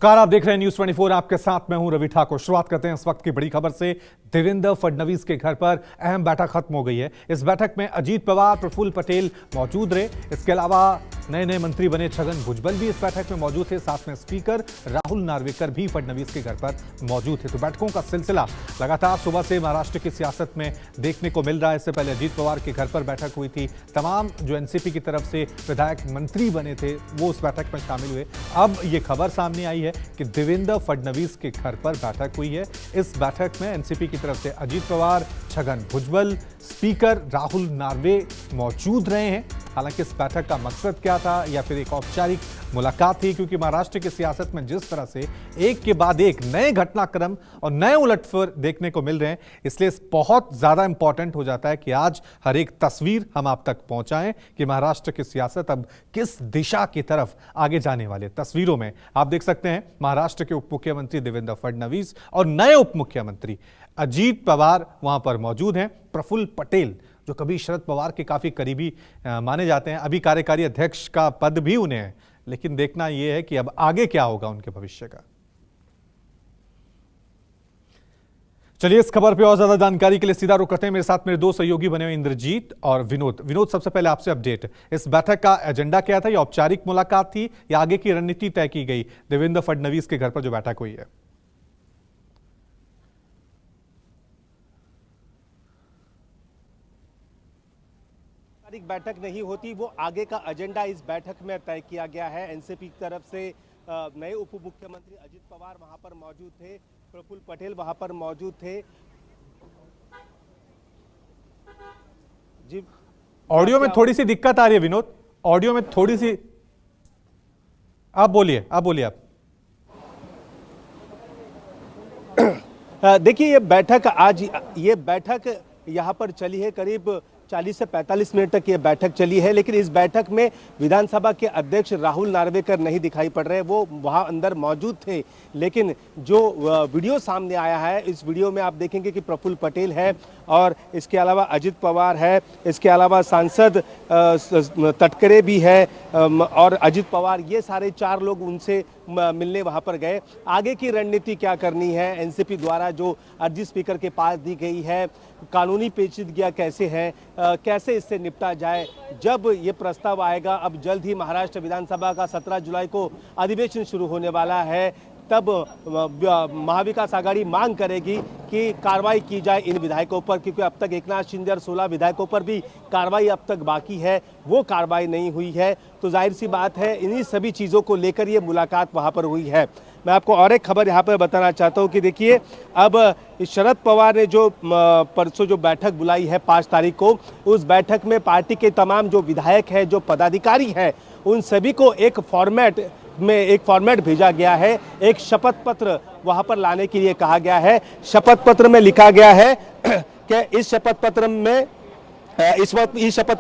Car आप देख रहे हैं न्यूज 24। आपके साथ मैं हूं रवि ठाकुर। शुरुआत करते हैं इस वक्त की बड़ी खबर से। देवेंद्र फडणवीस के घर पर अहम बैठक खत्म हो गई है। इस बैठक में अजीत पवार, प्रफुल्ल पटेल मौजूद रहे। इसके अलावा नए मंत्री बने छगन भुजबल भी इस बैठक में मौजूद थे। साथ में स्पीकर राहुल नार्वेकर भी फडणवीस के घर पर मौजूद थे। तो बैठकों का सिलसिला लगातार सुबह से महाराष्ट्र की सियासत में देखने को मिल रहा है। इससे पहले अजीत पवार के घर पर बैठक हुई थी। तमाम जो एनसीपी की तरफ से विधायक मंत्री बने थे वो उस बैठक में शामिल हुए। अब ये खबर सामने आई है कि देवेंद्र फडणवीस के घर पर बैठक हुई है। इस बैठक में एनसीपी की तरफ से अजीत पवार, छगन भुजबल, स्पीकर राहुल नार्वे मौजूद रहे हैं। हालांकि इस बैठक का मकसद क्या था या फिर एक औपचारिक मुलाकात थी, क्योंकि महाराष्ट्र की सियासत में जिस तरह से एक के बाद एक नए घटनाक्रम और नए उलटफेर देखने को मिल रहे हैं, इसलिए बहुत ज्यादा इंपॉर्टेंट हो जाता है कि आज हर एक तस्वीर हम आप तक पहुंचाएं कि महाराष्ट्र की सियासत अब किस दिशा की तरफ आगे जाने वाले। तस्वीरों में आप देख सकते हैं महाराष्ट्र के उप मुख्यमंत्री देवेंद्र फडणवीस और नए उप मुख्यमंत्री अजीत पवार वहां पर मौजूद हैं। प्रफुल्ल पटेल जो कभी शरद पवार के काफी करीबी माने जाते हैं, अभी कार्यकारी अध्यक्ष का पद भी उन्हें है, लेकिन देखना यह है कि अब आगे क्या होगा उनके भविष्य का। चलिए इस खबर पे और ज्यादा जानकारी के लिए सीधा रुख करते हैं। मेरे साथ मेरे दो सहयोगी बने हुए इंद्रजीत और विनोद, सबसे पहले आपसे अपडेट, इस बैठक का एजेंडा क्या था? ये औपचारिक मुलाकात थी या आगे की रणनीति तय की गई देवेंद्र फडणवीस के घर पर जो बैठक हुई है? बैठक नहीं होती, वो आगे का एजेंडा इस बैठक में तय किया गया है। एनसीपी की तरफ से नए उप मुख्यमंत्री अजीत पवार वहां पर मौजूद थे, प्रफुल्ल पटेल वहां पर मौजूद थे। जी, ऑडियो में थोड़ी सी दिक्कत आ रही है विनोद, ऑडियो में थोड़ी सी, आप बोलिए आप। देखिए ये बैठक यहाँ पर चली है, करीब 40 से 45 मिनट तक ये बैठक चली है। लेकिन इस बैठक में विधानसभा के अध्यक्ष राहुल नार्वेकर नहीं दिखाई पड़ रहे, वो वहां अंदर मौजूद थे। लेकिन जो वीडियो सामने आया है, इस वीडियो में आप देखेंगे कि प्रफुल्ल पटेल है और इसके अलावा अजित पवार है, इसके अलावा सांसद तटकरे भी है और अजित पवार, ये सारे चार लोग उनसे मिलने वहां पर गए। आगे की रणनीति क्या करनी है, एनसीपी द्वारा जो अर्जी स्पीकर के पास दी गई है, कानूनी पेचीदगियां कैसे हैं, कैसे इससे निपटा जाए, जब ये प्रस्ताव आएगा। अब जल्द ही महाराष्ट्र विधानसभा का 17 जुलाई को अधिवेशन शुरू होने वाला है, तब महाविकास आघाड़ी मांग करेगी कि कार्रवाई की जाए इन विधायकों पर, क्योंकि अब तक एकनाथ शिंदे और 16 विधायकों पर भी कार्रवाई अब तक बाकी है, वो कार्रवाई नहीं हुई है। तो जाहिर सी बात है इन्हीं सभी चीज़ों को लेकर ये मुलाकात वहाँ पर हुई है। मैं आपको और एक खबर यहाँ पर बताना चाहता हूँ कि देखिए, अब शरद पवार ने जो परसों जो बैठक बुलाई है 5 तारीख को, उस बैठक में पार्टी के तमाम जो विधायक हैं, जो पदाधिकारी हैं, उन सभी को एक फॉर्मेट भेजा गया है। एक शपथ पत्र वहां पर लाने के लिए कहा गया है। शपथ पत्र में लिखा गया है कि इस शपथ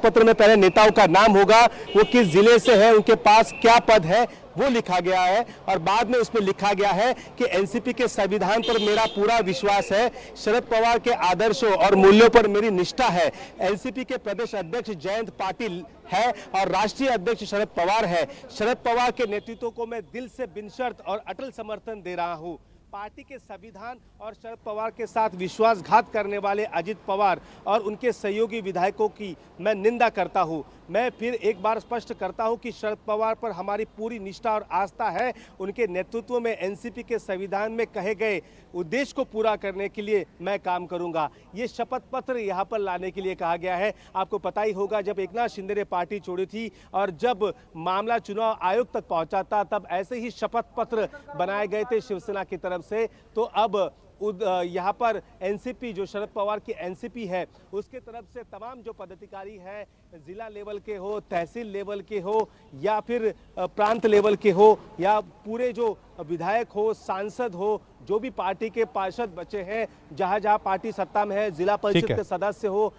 पत्र में पहले नेताओं का नाम होगा, वो किस जिले से है, उनके पास क्या पद है, वो लिखा गया है। और बाद में उसमें लिखा गया है कि एनसीपी के संविधान पर मेरा पूरा विश्वास है, शरद पवार के आदर्शों और मूल्यों पर मेरी निष्ठा है। एनसीपी के प्रदेश अध्यक्ष जयंत पाटिल है और राष्ट्रीय अध्यक्ष शरद पवार है। शरद पवार के नेतृत्व को मैं दिल से बिनशर्त और अटल समर्थन दे रहा हूँ। पार्टी के संविधान और शरद पवार के साथ विश्वासघात करने वाले अजित पवार और उनके सहयोगी विधायकों की मैं निंदा करता हूं। मैं फिर एक बार स्पष्ट करता हूं कि शरद पवार पर हमारी पूरी निष्ठा और आस्था है। उनके नेतृत्व में एनसीपी के संविधान में कहे गए उद्देश्य को पूरा करने के लिए मैं काम करूंगा। ये शपथ पत्र यहां पर लाने के लिए कहा गया है। आपको पता ही होगा, जब एकनाथ शिंदे ने पार्टी छोड़ी थी और जब मामला चुनाव आयोग तक पहुंचा था, तब ऐसे ही शपथ पत्र बनाए गए थे शिवसेना की तरफ से। तो अब यहाँ पर एनसीपी, जो शरद पवार की एनसीपी है, उसके तरफ से तमाम जो पदाधिकारी है, जिला लेवल के हो, तहसील लेवल के हो या फिर प्रांत लेवल के हो या पूरे जो विधायक हो, सांसद हो, जो भी पार्टी के पार्षद बचे हैं, जहां जहां पार्टी सत्ता में है, जिला परिषद के सदस्य हो,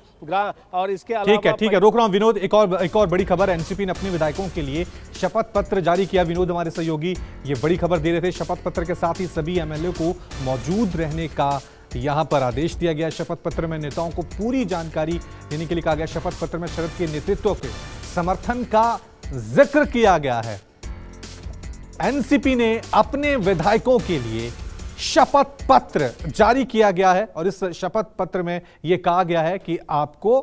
और इसके अलावा ठीक है रोक रहा हूं विनोद। एक और बड़ी खबर, एनसीपी ने अपने विधायकों के लिए शपथ पत्र जारी किया। विनोद हमारे सहयोगी ये बड़ी खबर दे रहे थे। शपथ पत्र के साथ ही सभी एमएलए को मौजूद रहने का यहां पर आदेश दिया गया। शपथ पत्र में नेताओं को पूरी जानकारी देने के लिए कहा गया। शपथ पत्र में शरद के नेतृत्व के समर्थन का जिक्र किया गया है। एनसीपी ने अपने विधायकों के लिए शपथ पत्र जारी किया गया है और इस शपथ पत्र में यह कहा गया है कि आपको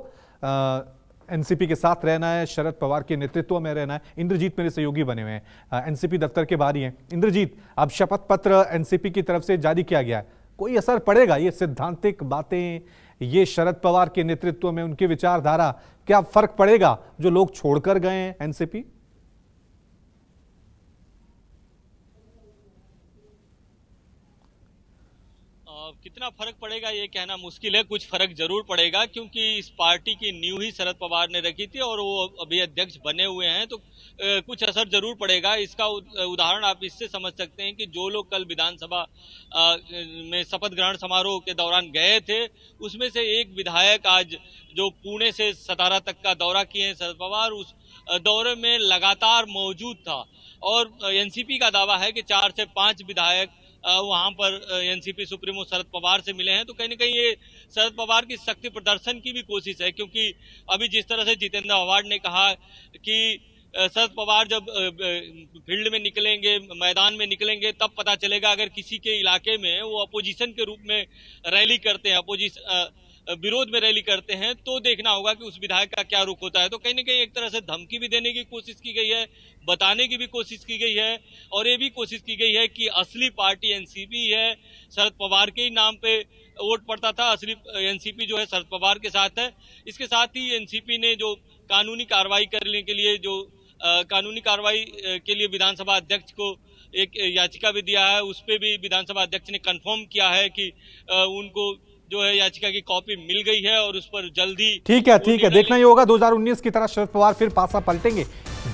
एनसीपी के साथ रहना है, शरद पवार के नेतृत्व में रहना है। इंद्रजीत मेरे सहयोगी बने हुए हैं, एनसीपी दफ्तर के बाहर ही हैं। इंद्रजीत, अब शपथ पत्र एनसीपी की तरफ से जारी किया गया है, कोई असर पड़ेगा? ये सिद्धांतिक बातें, ये शरद पवार के नेतृत्व में उनकी विचारधारा, क्या फर्क पड़ेगा जो लोग छोड़कर गए हैं एनसीपी? कितना फर्क पड़ेगा ये कहना मुश्किल है। कुछ फर्क जरूर पड़ेगा, क्योंकि इस पार्टी की नींव ही शरद पवार ने रखी थी और वो अभी अध्यक्ष बने हुए हैं, तो कुछ असर जरूर पड़ेगा। इसका उदाहरण आप इससे समझ सकते हैं कि जो लोग कल विधानसभा में शपथ ग्रहण समारोह के दौरान गए थे, उसमें से एक विधायक आज जो पुणे से सतारा तक का दौरा किए हैं शरद पवार, उस दौरे में लगातार मौजूद था। और एनसीपी का दावा है कि 4 से 5 विधायक वहां पर एनसीपी सुप्रीमो शरद पवार से मिले हैं। तो कहीं न कहीं ये शरद पवार की शक्ति प्रदर्शन की भी कोशिश है, क्योंकि अभी जिस तरह से जितेंद्र आव्हाड ने कहा कि शरद पवार जब फील्ड में निकलेंगे, मैदान में निकलेंगे, तब पता चलेगा अगर किसी के इलाके में वो अपोजिशन के रूप में रैली करते हैं, विरोध में रैली करते हैं, तो देखना होगा कि उस विधायक का क्या रुख होता है। तो कहीं न कहीं एक तरह से धमकी भी देने की कोशिश की गई है, बताने की भी कोशिश की गई है, और ये भी कोशिश की गई है कि असली पार्टी एनसीपी है, शरद पवार के ही नाम पे वोट पड़ता था, असली एनसीपी जो है शरद पवार के साथ है। इसके साथ ही एनसीपी ने जो कानूनी कार्रवाई करने के लिए कानूनी कार्रवाई के लिए विधानसभा अध्यक्ष को एक याचिका भी दिया है, उस पे भी विधानसभा अध्यक्ष ने कंफर्म किया है कि उनको जो है याचिका की कॉपी मिल गई है और उस पर जल्दी। ठीक है, देखना ही होगा 2019 की तरह शरद पवार फिर पासा पलटेंगे।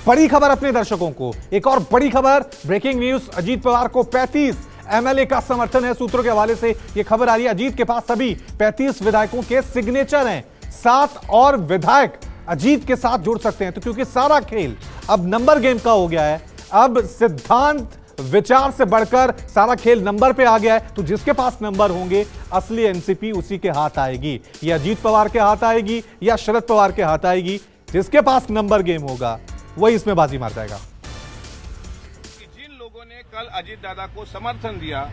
बड़ी खबर अपने दर्शकों को, एक और बड़ी खबर, ब्रेकिंग न्यूज, अजीत पवार को 35 एमएलए का समर्थन है। सूत्रों के हवाले से यह खबर आ रही है, अजीत के पास सभी 35 विधायकों के सिग्नेचर हैं, 7 और विधायक अजीत के साथ जुड़ सकते हैं। तो क्योंकि सारा खेल अब नंबर गेम का हो गया है, अब सिद्धांत विचार से बढ़कर सारा खेल नंबर पे आ गया है, तो जिसके पास नंबर होंगे असली एनसीपी उसी के हाथ आएगी। या अजीत पवार के हाथ आएगी या शरद पवार के हाथ आएगी, जिसके पास नंबर गेम होगा वही इसमें बाजी मार जाएगा। जिन लोगों ने कल अजीत दादा को समर्थन दिया,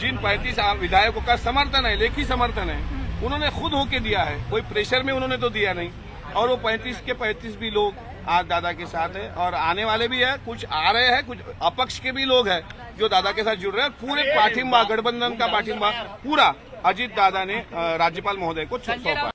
जिन 35 विधायकों का समर्थन है, लेखी समर्थन है, उन्होंने खुद होके दिया है, कोई प्रेशर में उन्होंने तो दिया नहीं। और वो 35 के 35 भी लोग आज दादा के साथ है और आने वाले भी है, कुछ आ रहे हैं, कुछ अपक्ष के भी लोग हैं जो दादा के साथ जुड़ रहे हैं। पूरे पाठिंबा, गठबंधन का पाठिंबा पूरा अजीत दादा ने राज्यपाल महोदय को सौंपा।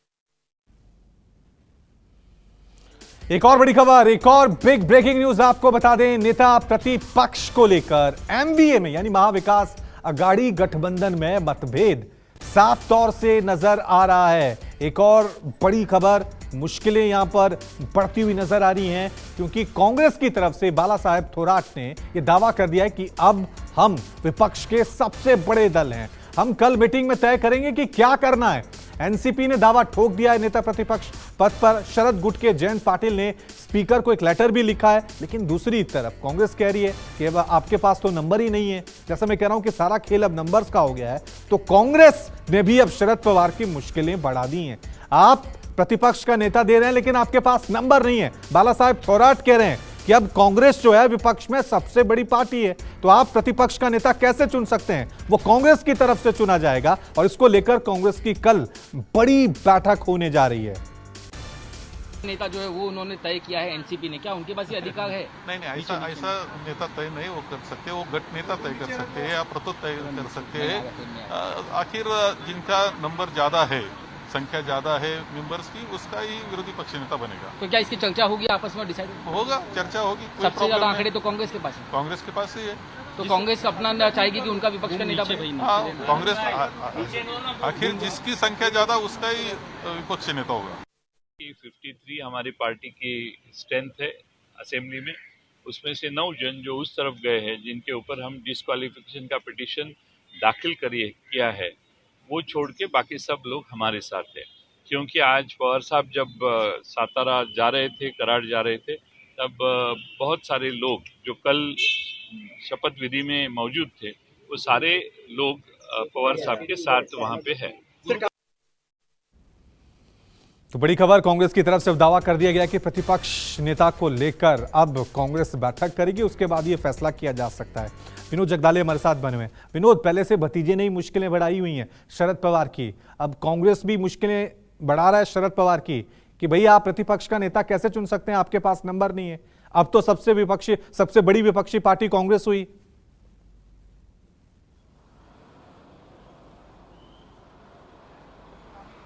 एक और बड़ी खबर, एक और बिग ब्रेकिंग न्यूज आपको बता दें, नेता प्रतिपक्ष को लेकर एमवीए में यानी महाविकास अघाड़ी गठबंधन में मतभेद साफ तौर से नजर आ रहा है। एक और बड़ी खबर, मुश्किलें यहां पर बढ़ती हुई नजर आ रही हैं, क्योंकि कांग्रेस की तरफ से बाला साहेब थोराट ने यह दावा कर दिया है कि अब हम विपक्ष के सबसे बड़े दल हैं, हम कल मीटिंग में तय करेंगे कि क्या करना है। एनसीपी ने दावा ठोक दिया है, नेता प्रतिपक्ष पद पर शरद गुट के जयंत पाटिल ने स्पीकर को एक लेटर भी लिखा है। लेकिन दूसरी तरफ कांग्रेस कह रही है कि अब आपके पास तो नंबर ही नहीं है। जैसा मैं कह रहा हूं कि सारा खेल अब नंबर्स का हो गया है, तो कांग्रेस ने भी अब शरद पवार की मुश्किलें बढ़ा दी हैं। आप प्रतिपक्ष का नेता दे रहे हैं लेकिन आपके पास नंबर नहीं है। बाला साहेब थोराट कह रहे हैं कि अब कांग्रेस जो है विपक्ष में सबसे बड़ी पार्टी है, तो आप प्रतिपक्ष का नेता कैसे चुन सकते हैं? वो कांग्रेस की तरफ से चुना जाएगा और इसको लेकर कांग्रेस की कल बड़ी बैठक होने जा रही है। नेता जो है वो उन्होंने तय किया है एनसीपी ने, क्या उनके पास ये अधिकार है? नहीं, ऐसा नेता तय नहीं वो कर सकते, वो गठ नेता तय कर सकते हैं या प्रतो तय कर सकते हैं। आखिर जिनका नंबर ज्यादा है, संख्या ज्यादा है मेंबर्स की, उसका ही विरोधी पक्ष नेता बनेगा। तो क्या इसकी चर्चा होगी आपस में, डिसाइड होगा? चर्चा होगी। सबसे ज्यादा आंकड़े तो कांग्रेस के पास है। कांग्रेस के पास ही है, तो कांग्रेस अपना चाहेगी कि उनका विपक्ष का नेता बने। कांग्रेस आखिर जिसकी संख्या ज्यादा उसका ही विपक्ष नेता होगा। 53 हमारी पार्टी की स्ट्रेंथ है असेंबली में, उसमें से 9 जन जो उस तरफ गए हैं, जिनके ऊपर हम डिस्क्वालिफिकेशन का पिटीशन दाखिल किया है, वो छोड़ के बाकी सब लोग हमारे साथ हैं। क्योंकि आज पवार साहब जब सातारा जा रहे थे, कराड़ जा रहे थे, तब बहुत सारे लोग जो कल शपथ विधि में मौजूद थे, वो सारे लोग पवार साहब के साथ वहाँ पे है। तो बड़ी खबर कांग्रेस की तरफ से दावा कर दिया गया कि प्रतिपक्ष नेता को लेकर अब कांग्रेस बैठक करेगी, उसके बाद ये फैसला किया जा सकता है। विनोद जगदाले हमारे साथ बने हुए हैं। विनोद, पहले से भतीजे ने ही मुश्किलें बढ़ाई हुई हैं शरद पवार की, अब कांग्रेस भी मुश्किलें बढ़ा रहा है शरद पवार की कि भैया आप प्रतिपक्ष का नेता कैसे चुन सकते हैं, आपके पास नंबर नहीं है। अब तो सबसे बड़ी विपक्षी पार्टी कांग्रेस हुई।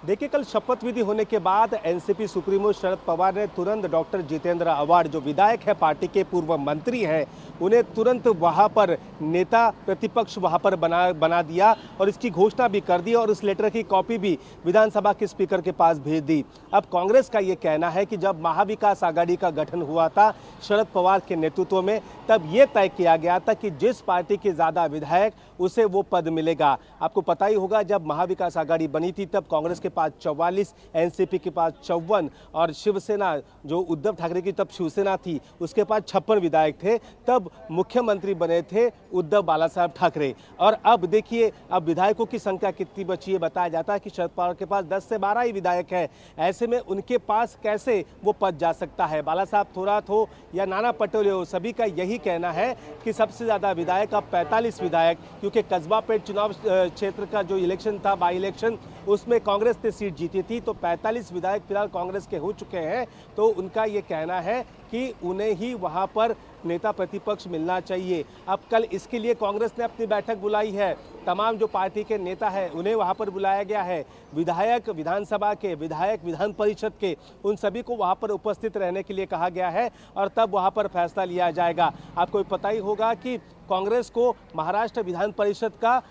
देखिए, कल शपथ विधि होने के बाद एनसीपी सुप्रीमो शरद पवार ने तुरंत डॉक्टर जितेंद्र आव्हाड, जो विधायक है, पार्टी के पूर्व मंत्री हैं, उन्हें तुरंत वहां पर नेता प्रतिपक्ष वहां पर बना दिया और इसकी घोषणा भी कर दी और उस लेटर की कॉपी भी विधानसभा के स्पीकर के पास भेज दी। अब कांग्रेस का ये कहना है कि जब महाविकास आघाड़ी का गठन हुआ था शरद पवार के नेतृत्व में, तब ये तय किया गया था कि जिस पार्टी के ज्यादा विधायक उसे वो पद मिलेगा। आपको पता ही होगा, जब महाविकास आघाड़ी बनी थी तब कांग्रेस के पास 44, एनसीपी के पास 54 और शिवसेना, जो उद्धव ठाकरे की तब शिवसेना थी, उसके पास 56 विधायक थे। तब मुख्यमंत्री बने थे उद्धव बाला साहब ठाकरे। और अब देखिए, अब विधायकों की संख्या कितनी बची है। बताया जाता है कि शरद पवार के पास 10 से 12 ही विधायक है। ऐसे में उनके पास कैसे वो पद जा सकता है। बाला साहब थोरात हो या नाना पटोले हो, सभी का यही कहना है कि सबसे ज्यादा विधायक, अब 45 विधायक, क्योंकि कस्बापेट चुनाव क्षेत्र का जो इलेक्शन था, बाई इलेक्शन, उसमें कांग्रेस ने सीट जीती थी, तो 45 विधायक फिलहाल कांग्रेस के हो चुके हैं। तो उनका ये कहना है कि उन्हें ही वहां पर नेता प्रतिपक्ष मिलना चाहिए। अब कल इसके लिए कांग्रेस ने अपनी बैठक बुलाई है। तमाम जो पार्टी के नेता हैं उन्हें वहां पर बुलाया गया है। विधायक विधानसभा के, विधायक विधान परिषद के, उन सभी को वहां पर उपस्थित रहने के लिए कहा गया है और तब वहां पर फैसला लिया जाएगा। आपको पता ही होगा कि कांग्रेस को महाराष्ट्र विधान परिषद का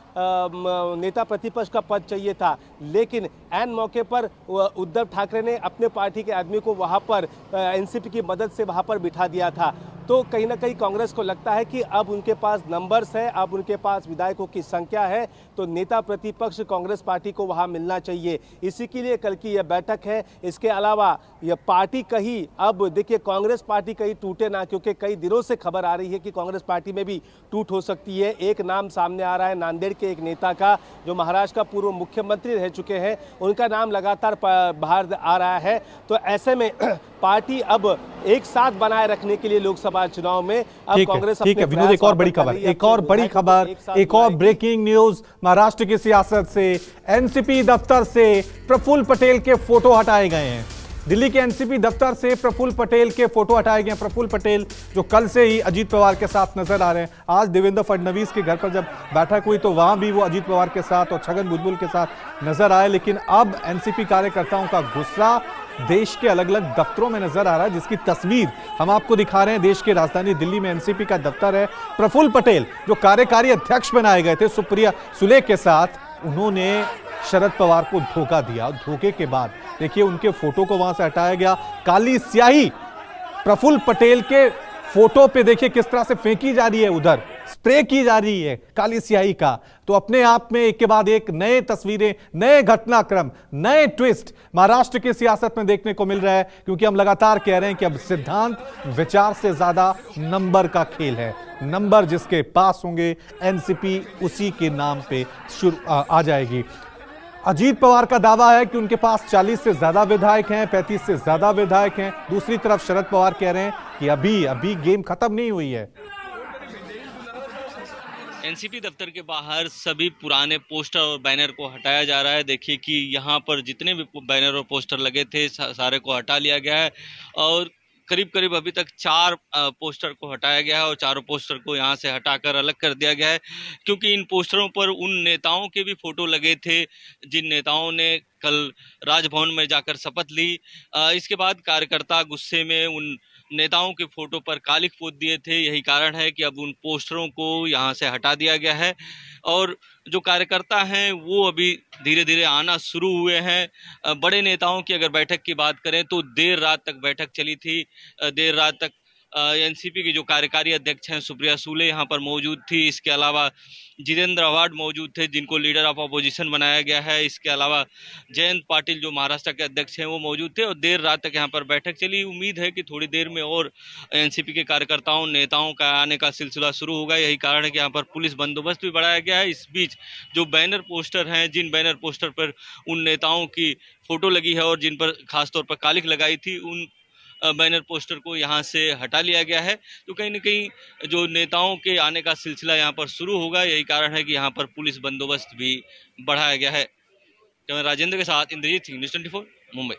नेता प्रतिपक्ष का पद चाहिए था, लेकिन ऐन मौके पर उद्धव ठाकरे ने अपने पार्टी के आदमी को वहां पर एनसीपी की मदद से वहां पर बिठा दिया था। तो कहीं ना कहीं कांग्रेस को लगता है कि अब उनके पास नंबर्स है, अब उनके पास विधायकों की संख्या है, तो नेता प्रतिपक्ष कांग्रेस पार्टी को वहां मिलना चाहिए। इसी के लिए कल की यह बैठक है। इसके अलावा यह पार्टी कहीं, अब देखिए, कांग्रेस पार्टी कहीं टूटे ना, क्योंकि कई दिनों से खबर आ रही है कि कांग्रेस पार्टी में भी टूट हो सकती है। एक नाम सामने आ रहा है नांदेड़ के एक नेता का, जो महाराष्ट्र का पूर्व मुख्यमंत्री रह चुके हैं, उनका नाम लगातार बाहर आ रहा है। तो ऐसे में पार्टी अब एक साथ बनाए रखने के लिए लोकसभा चुनाव में अब कांग्रेस, ठीक है विनोद, एक और बड़ी खबर, एक और ब्रेकिंग न्यूज महाराष्ट्र की सियासत से। एनसीपी दफ्तर से प्रफुल्ल पटेल के फोटो हटाए गए हैं। दिल्ली के एनसीपी दफ्तर से प्रफुल्ल पटेल के फोटो हटाए गए। प्रफुल्ल पटेल जो कल से ही अजीत पवार के साथ नजर आ रहे हैं, आज देवेंद्र फडणवीस के घर पर जब बैठक हुई तो वहां भी वो अजीत पवार के साथ और छगन भुजबल के साथ नजर आए। लेकिन अब एनसीपी कार्यकर्ताओं का गुस्सा देश के अलग अलग दफ्तरों में नजर आ रहा है, जिसकी तस्वीर हम आपको दिखा रहे हैं। देश की राजधानी दिल्ली में एनसीपी का दफ्तर है। प्रफुल्ल पटेल जो कार्यकारी अध्यक्ष बनाए गए थे सुप्रिया सुले के साथ, उन्होंने शरद पवार को धोखा दिया। धोखे के बाद देखिए उनके फोटो को वहां से हटाया गया। काली स्याही प्रफुल्ल पटेल के फोटो पे देखिए किस तरह से फेंकी जा रही है, उधर स्प्रे की जा रही है काली स्याही का। तो अपने आप में एक के बाद एक नए तस्वीरें, नए घटनाक्रम, नए ट्विस्ट महाराष्ट्र की सियासत में देखने को मिल रहा है, क्योंकि हम लगातार कह रहे हैं कि अब सिद्धांत विचार से ज्यादा नंबर का खेल है। नंबर जिसके पास होंगे एनसीपी उसी के नाम पे आ जाएगी। अजीत पवार का दावा है कि उनके पास 40 से ज्यादा विधायक हैं, 35 से ज्यादा विधायक हैं। दूसरी तरफ शरद पवार कह रहे हैं कि अभी गेम खत्म नहीं हुई है। एनसीपी दफ्तर के बाहर सभी पुराने पोस्टर और बैनर को हटाया जा रहा है। देखिए कि यहाँ पर जितने भी बैनर और पोस्टर लगे थे सारे को हटा लिया गया है और करीब अभी तक 4 पोस्टर को हटाया गया है और चारों पोस्टर को यहाँ से हटाकर अलग कर दिया गया है, क्योंकि इन पोस्टरों पर उन नेताओं के भी फोटो लगे थे जिन नेताओं ने कल राजभवन में जाकर शपथ ली। इसके बाद कार्यकर्ता गुस्से में उन नेताओं के फोटो पर कालिख पोत दिए थे। यही कारण है कि अब उन पोस्टरों को यहाँ से हटा दिया गया है और जो कार्यकर्ता हैं वो अभी धीरे धीरे आना शुरू हुए हैं। बड़े नेताओं की अगर बैठक की बात करें तो देर रात तक बैठक चली थी। देर रात तक एनसीपी के जो कार्यकारी अध्यक्ष हैं सुप्रिया सूले यहाँ पर मौजूद थी। इसके अलावा जितेंद्र आव्हाड मौजूद थे जिनको लीडर ऑफ अपोजिशन बनाया गया है। इसके अलावा जयंत पाटिल जो महाराष्ट्र के अध्यक्ष हैं वो मौजूद थे और देर रात तक यहाँ पर बैठक चली। उम्मीद है कि थोड़ी देर में और एनसीपी के कार्यकर्ताओं नेताओं का आने का सिलसिला शुरू होगा। यही कारण है कि यहाँ पर पुलिस बंदोबस्त भी बढ़ाया गया है। इस बीच जो बैनर पोस्टर हैं, जिन बैनर पोस्टर पर उन नेताओं की फोटो लगी है और जिन पर खासतौर पर कालिख लगाई थी, उन बैनर पोस्टर को यहाँ से हटा लिया गया है। तो कहीं न कहीं जो नेताओं के आने का सिलसिला यहाँ पर शुरू होगा। यही कारण है कि यहाँ पर पुलिस बंदोबस्त भी बढ़ाया गया है। कैमरा राजेंद्र के साथ इंद्रजीत सिंह, न्यूज़ 24 मुंबई।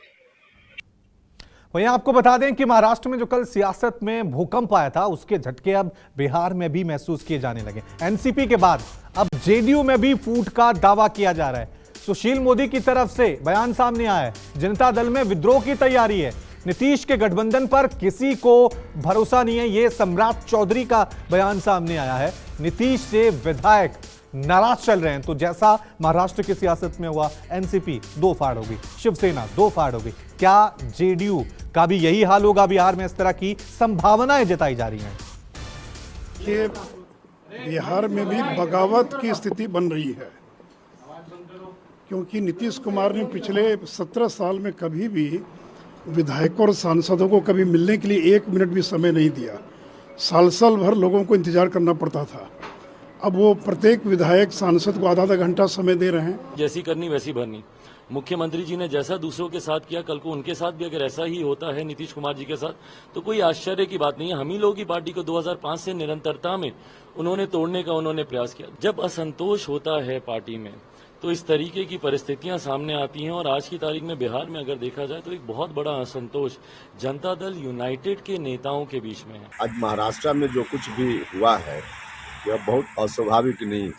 वहीं आपको बता दें कि महाराष्ट्र में जो कल सियासत में भूकंप आया था उसके झटके अब बिहार में भी महसूस किए जाने लगे। एनसीपी के बाद अब जेडीयू में भी फूट का दावा किया जा रहा है। सुशील मोदी की तरफ से बयान सामने आया है, जनता दल में विद्रोह की तैयारी है। नीतीश के गठबंधन पर किसी को भरोसा नहीं है, यह सम्राट चौधरी का बयान सामने आया है। नीतीश से विधायक नाराज चल रहे हैं। तो जैसा महाराष्ट्र की सियासत में हुआ, एनसीपी दो फाड़ होगी, शिवसेना दो फाड़ होगी। क्या जेडीयू का भी यही हाल होगा बिहार में? इस तरह की संभावनाएं जताई जा रही हैं कि बिहार में भी बगावत की स्थिति बन रही है, क्योंकि नीतीश कुमार ने पिछले 17 साल में कभी भी विधायकों और सांसदों को कभी मिलने के लिए 1 मिनट भी समय नहीं दिया। साल भर लोगों को इंतजार करना पड़ता था। अब वो प्रत्येक विधायक सांसद को आधा घंटा समय दे रहे हैं। जैसी करनी वैसी भरनी। मुख्यमंत्री जी ने जैसा दूसरों के साथ किया, कल को उनके साथ भी अगर ऐसा ही होता है नीतीश कुमार जी के साथ, तो कोई आश्चर्य की बात नहीं है। हम ही लोग की पार्टी को 2005 से निरंतरता में उन्होंने तोड़ने का उन्होंने प्रयास किया। जब असंतोष होता है पार्टी में तो इस तरीके की परिस्थितियां सामने आती हैं। और आज की तारीख में बिहार में अगर देखा जाए तो एक बहुत बड़ा असंतोष जनता दल यूनाइटेड के नेताओं के बीच में है। आज महाराष्ट्र में जो कुछ भी हुआ है यह बहुत अस्वाभाविक नहीं।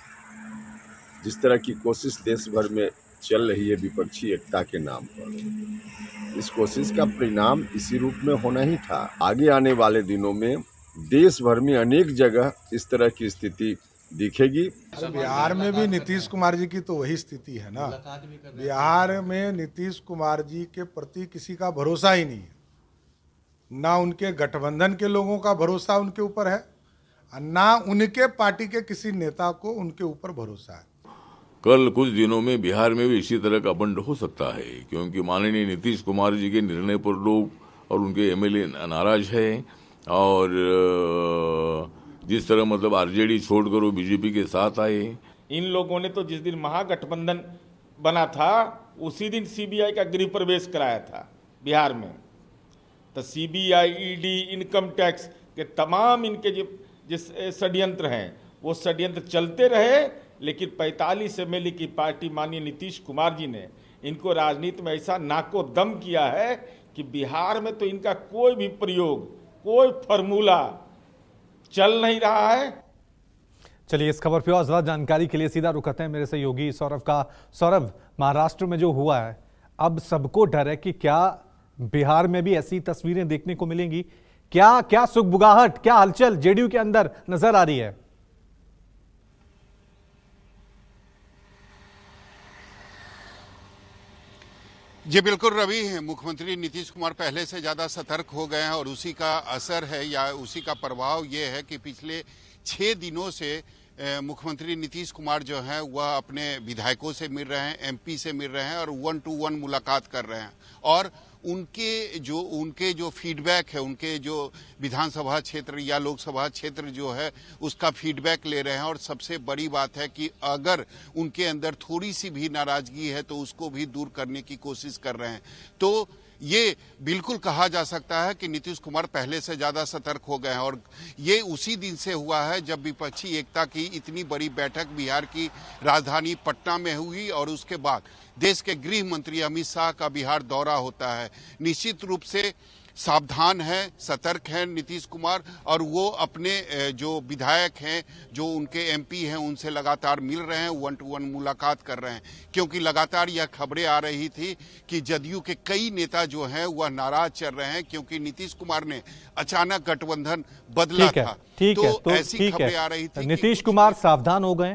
जिस तरह की कोशिश देश भर में चल रही है विपक्षी एकता के नाम पर, इस कोशिश का परिणाम इसी रूप में होना ही था। आगे आने वाले दिनों में देश भर में अनेक जगह इस तरह की स्थिति दिखेगी। बिहार में भी नीतीश कुमार जी की तो वही स्थिति है ना। बिहार में नीतीश कुमार जी के प्रति किसी का भरोसा ही नहीं है, ना उनके गठबंधन के लोगों का भरोसा उनके ऊपर है, ना उनके पार्टी के किसी नेता को उनके ऊपर भरोसा है। कल कुछ दिनों में बिहार में भी इसी तरह का बंड हो सकता है, क्योंकि माननीय नीतीश कुमार जी के निर्णय पर लोग और उनके एमएलए नाराज हैं। और जिस तरह मतलब आरजेडी छोड़कर वो बीजेपी के साथ आए। इन लोगों ने तो जिस दिन महागठबंधन बना था उसी दिन सीबीआई का गृह प्रवेश कराया था बिहार में। तो सीबीआई, ईडी, इनकम टैक्स के तमाम इनके जिस षड्यंत्र हैं वो षड्यंत्र चलते रहे। लेकिन 45 एमएलए की पार्टी माननीय नीतीश कुमार जी ने इनको राजनीति में ऐसा नाको दम किया है कि बिहार में तो इनका कोई भी प्रयोग, कोई फॉर्मूला चल नहीं रहा है। चलिए इस खबर पे और ज्यादा जानकारी के लिए सीधा रुक करते हैं मेरे सहयोगी सौरभ का। सौरभ, महाराष्ट्र में जो हुआ है अब सबको डर है कि क्या बिहार में भी ऐसी तस्वीरें देखने को मिलेंगी? क्या सुगबुगाहट, क्या हलचल जेडीयू के अंदर नजर आ रही है? जी बिल्कुल रवि, मुख्यमंत्री नीतीश कुमार पहले से ज़्यादा सतर्क हो गए हैं और उसी का असर है या उसी का प्रभाव ये है कि पिछले 6 दिनों से मुख्यमंत्री नीतीश कुमार जो हैं वह अपने विधायकों से मिल रहे हैं, एमपी से मिल रहे हैं और 1-to-1 मुलाकात कर रहे हैं। और उनके जो फीडबैक है, उनके जो विधानसभा क्षेत्र या लोकसभा क्षेत्र जो है उसका फीडबैक ले रहे हैं। और सबसे बड़ी बात है कि अगर उनके अंदर थोड़ी सी भी नाराजगी है तो उसको भी दूर करने की कोशिश कर रहे हैं। तो ये बिल्कुल कहा जा सकता है कि नीतीश कुमार पहले से ज्यादा सतर्क हो गए हैं। और ये उसी दिन से हुआ है जब विपक्षी एकता की इतनी बड़ी बैठक बिहार की राजधानी पटना में हुई और उसके बाद देश के गृह मंत्री अमित शाह का बिहार दौरा होता है। निश्चित रूप से सावधान है, सतर्क है नीतीश कुमार और वो अपने जो विधायक हैं, जो उनके एमपी हैं, उनसे लगातार मिल रहे हैं, 1-to-1 मुलाकात कर रहे हैं। क्योंकि लगातार यह खबरें आ रही थी कि जदयू के कई नेता जो हैं वह नाराज चल रहे हैं क्योंकि नीतीश कुमार ने अचानक गठबंधन बदला था। ठीक है, तो ऐसी खबरें आ रही थी। नीतीश कुमार सावधान हो गए।